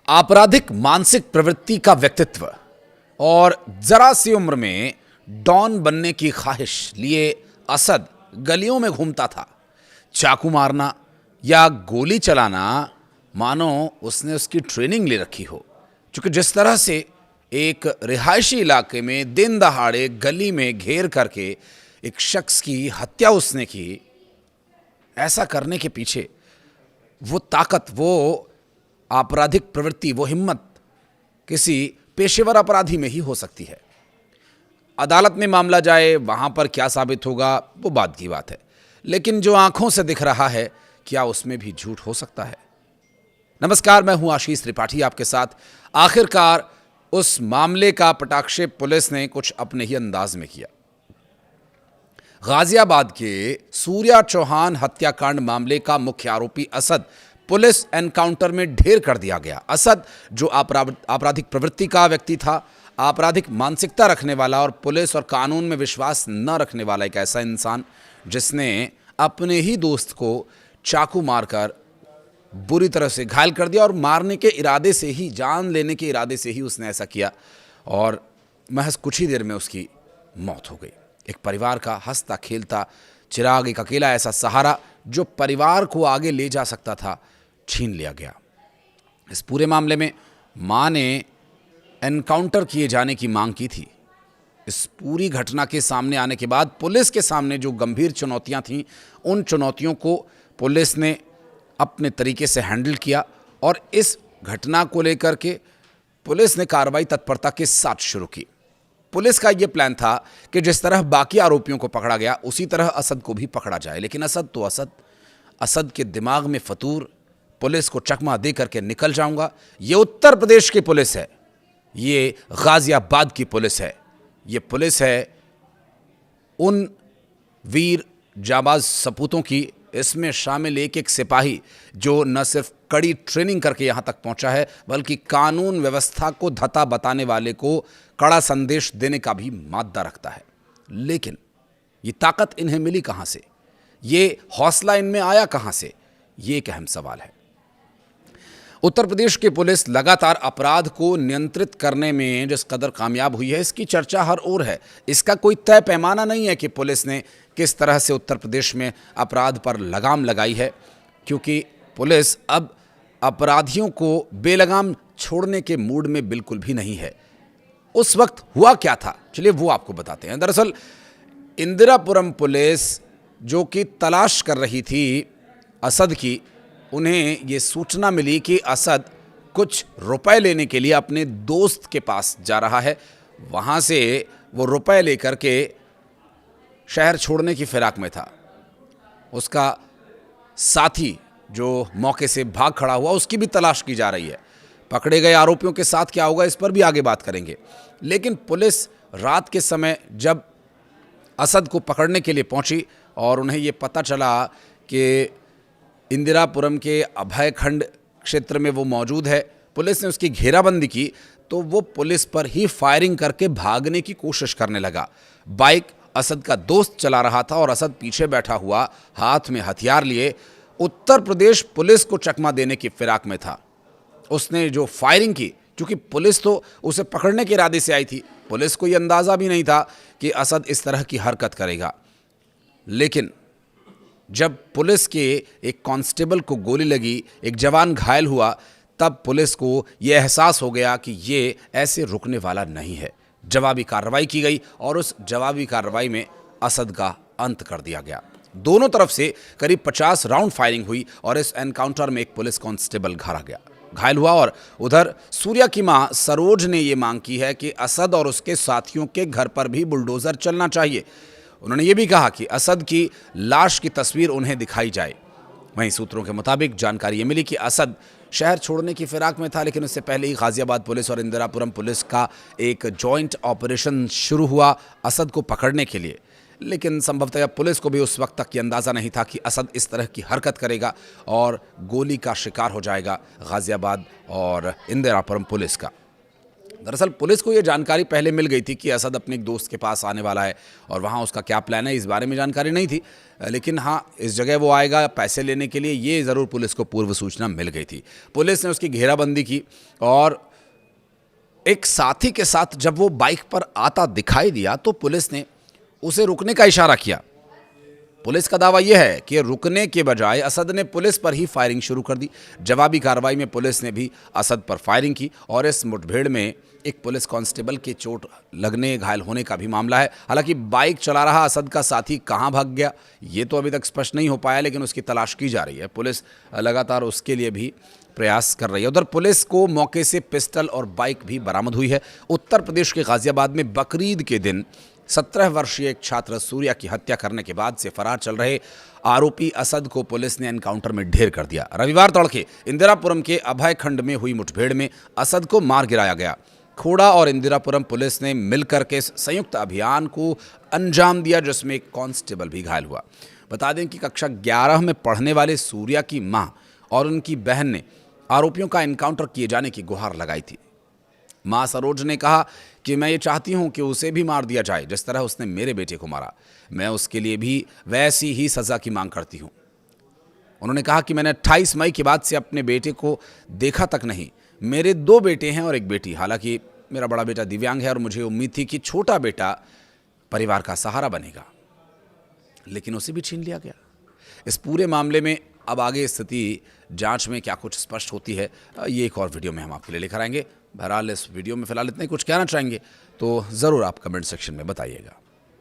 आपराधिक मानसिक प्रवृत्ति का व्यक्तित्व और जरा सी उम्र में डॉन बनने की ख्वाहिश लिए असद गलियों में घूमता था। चाकू मारना या गोली चलाना मानो उसने उसकी ट्रेनिंग ले रखी हो, क्योंकि जिस तरह से एक रिहायशी इलाके में दिन दहाड़े गली में घेर करके एक शख्स की हत्या उसने की, ऐसा करने के पीछे वो ताकत, वो आपराधिक प्रवृत्ति, वो हिम्मत किसी पेशेवर अपराधी में ही हो सकती है। अदालत में मामला जाए, वहां पर क्या साबित होगा वो बात की बात है, लेकिन जो आंखों से दिख रहा है क्या उसमें भी झूठ हो सकता है? नमस्कार, मैं हूं आशीष त्रिपाठी आपके साथ। आखिरकार उस मामले का पटाक्षेप पुलिस ने कुछ अपने ही अंदाज में किया। गाजियाबाद के सूर्या चौहान हत्याकांड मामले का मुख्य आरोपी असद पुलिस एनकाउंटर में ढेर कर दिया गया। असद जो आपराधिक प्रवृत्ति का व्यक्ति था, आपराधिक मानसिकता रखने वाला और पुलिस और कानून में विश्वास न रखने वाला एक ऐसा इंसान जिसने अपने ही दोस्त को चाकू मारकर बुरी तरह से घायल कर दिया और मारने के इरादे से ही, जान लेने के इरादे से ही उसने ऐसा किया और महज कुछ ही देर में उसकी मौत हो गई। एक परिवार का हंसता खेलता चिराग, एक अकेला ऐसा सहारा जो परिवार को आगे ले जा सकता था, छीन लिया गया। इस पूरे मामले में मां ने एनकाउंटर किए जाने की मांग की थी। इस पूरी घटना के सामने आने के बाद पुलिस के सामने जो गंभीर चुनौतियां थीं, उन चुनौतियों को पुलिस ने अपने तरीके से हैंडल किया और इस घटना को लेकर के पुलिस ने कार्रवाई तत्परता के साथ शुरू की। पुलिस का यह प्लान था कि जिस तरह बाकी आरोपियों को पकड़ा गया उसी तरह असद को भी पकड़ा जाए, लेकिन असद के दिमाग में फतूर, पुलिस को चकमा दे करके निकल जाऊंगा। ये उत्तर प्रदेश की पुलिस है, ये गाजियाबाद की पुलिस है, ये पुलिस है उन वीर जाबाज सपूतों की। इसमें शामिल एक एक सिपाही जो न सिर्फ कड़ी ट्रेनिंग करके यहां तक पहुंचा है, बल्कि कानून व्यवस्था को धता बताने वाले को कड़ा संदेश देने का भी मादा रखता है। लेकिन ये ताकत इन्हें मिली कहां से, ये हौसला इनमें आया कहां से, ये एक अहम सवाल है। उत्तर प्रदेश की पुलिस लगातार अपराध को नियंत्रित करने में जिस कदर कामयाब हुई है, इसकी चर्चा हर ओर है। इसका कोई तय पैमाना नहीं है कि पुलिस ने किस तरह से उत्तर प्रदेश में अपराध पर लगाम लगाई है, क्योंकि पुलिस अब अपराधियों को बेलगाम छोड़ने के मूड में बिल्कुल भी नहीं है। उस वक्त हुआ क्या था, चलिए वो आपको बताते हैं। दरअसल इंदिरापुरम पुलिस जो कि तलाश कर रही थी असद की, उन्हें ये सूचना मिली कि असद कुछ रुपए लेने के लिए अपने दोस्त के पास जा रहा है। वहाँ से वो रुपए लेकर के शहर छोड़ने की फिराक में था। उसका साथी जो मौके से भाग खड़ा हुआ, उसकी भी तलाश की जा रही है। पकड़े गए आरोपियों के साथ क्या होगा इस पर भी आगे बात करेंगे। लेकिन पुलिस रात के समय जब असद को पकड़ने के लिए पहुंची और उन्हें ये पता चला कि इंदिरापुरम के अभय खंड क्षेत्र में वो मौजूद है, पुलिस ने उसकी घेराबंदी की, तो वो पुलिस पर ही फायरिंग करके भागने की कोशिश करने लगा। बाइक असद का दोस्त चला रहा था और असद पीछे बैठा हुआ हाथ में हथियार लिए उत्तर प्रदेश पुलिस को चकमा देने की फिराक में था। उसने जो फायरिंग की, क्योंकि पुलिस तो उसे पकड़ने के इरादे से आई थी, पुलिस को यह अंदाजा भी नहीं था कि असद इस तरह की हरकत करेगा। लेकिन जब पुलिस के एक कांस्टेबल को गोली लगी, एक जवान घायल हुआ, तब पुलिस को यह एहसास हो गया कि ये ऐसे रुकने वाला नहीं है। जवाबी कार्रवाई की गई और उस जवाबी कार्रवाई में असद का अंत कर दिया गया। दोनों तरफ से करीब 50 राउंड फायरिंग हुई और इस एनकाउंटर में एक पुलिस कांस्टेबल घायल हुआ। और उधर सूर्या की मां सरोज ने यह मांग की है कि असद और उसके साथियों के घर पर भी बुलडोजर चलना चाहिए। उन्होंने ये भी कहा कि असद की लाश की तस्वीर उन्हें दिखाई जाए। वहीं सूत्रों के मुताबिक जानकारी ये मिली कि असद शहर छोड़ने की फिराक में था, लेकिन उससे पहले ही गाजियाबाद पुलिस और इंदिरापुरम पुलिस का एक जॉइंट ऑपरेशन शुरू हुआ असद को पकड़ने के लिए। लेकिन संभवतः पुलिस को भी उस वक्त तक ये अंदाज़ा नहीं था कि असद इस तरह की हरकत करेगा और गोली का शिकार हो जाएगा गाजियाबाद और इंदिरापुरम पुलिस का। दरअसल पुलिस को ये जानकारी पहले मिल गई थी कि असद अपने एक दोस्त के पास आने वाला है और वहाँ उसका क्या प्लान है इस बारे में जानकारी नहीं थी, लेकिन हाँ इस जगह वो आएगा पैसे लेने के लिए, ये ज़रूर पुलिस को पूर्व सूचना मिल गई थी। पुलिस ने उसकी घेराबंदी की और एक साथी के साथ जब वो बाइक पर आता दिखाई दिया तो पुलिस ने उसे रुकने का इशारा किया। पुलिस का दावा यह है कि रुकने के बजाय असद ने पुलिस पर ही फायरिंग शुरू कर दी। जवाबी कार्रवाई में पुलिस ने भी असद पर फायरिंग की और इस मुठभेड़ में एक पुलिस कांस्टेबल के चोट लगने घायल होने का भी मामला है। हालांकि बाइक चला रहा असद का साथी कहां भाग गया ये तो अभी तक स्पष्ट नहीं हो पाया, लेकिन उसकी तलाश की जा रही है। पुलिस लगातार उसके लिए भी प्रयास कर रही है। उधर पुलिस को मौके से पिस्टल और बाइक भी बरामद हुई है। उत्तर प्रदेश के गाजियाबाद में बकरीद के दिन 17 वर्षीय एक छात्र सूर्या की हत्या करने के बाद से फरार चल रहे आरोपी असद को पुलिस ने एनकाउंटर में ढेर कर दिया। रविवार तड़के इंदिरापुरम के अभय खंड में हुई मुठभेड़ में असद को मार गिराया गया। खोड़ा और इंदिरापुरम पुलिस ने मिलकर के संयुक्त अभियान को अंजाम दिया, जिसमें एक कांस्टेबल भी घायल हुआ। बता दें कि कक्षा 11 में पढ़ने वाले सूर्या की मां और उनकी बहन ने आरोपियों का एनकाउंटर किए जाने की गुहार लगाई थी। मां सरोज ने कहा कि मैं ये चाहती हूं कि उसे भी मार दिया जाए जिस तरह उसने मेरे बेटे को मारा। मैं उसके लिए भी वैसी ही सजा की मांग करती हूं। उन्होंने कहा कि मैंने 28 मई के बाद से अपने बेटे को देखा तक नहीं। मेरे 2 बेटे हैं और एक बेटी। हालांकि मेरा बड़ा बेटा दिव्यांग है और मुझे उम्मीद थी कि छोटा बेटा परिवार का सहारा बनेगा, लेकिन उसे भी छीन लिया गया। इस पूरे मामले में अब आगे स्थिति जांच में क्या कुछ स्पष्ट होती है ये एक और वीडियो में हम आपके लिए लेकर आएंगे। बहरहाल इस वीडियो में फिलहाल इतना ही। कुछ कहना चाहेंगे तो ज़रूर आप कमेंट सेक्शन में बताइएगा।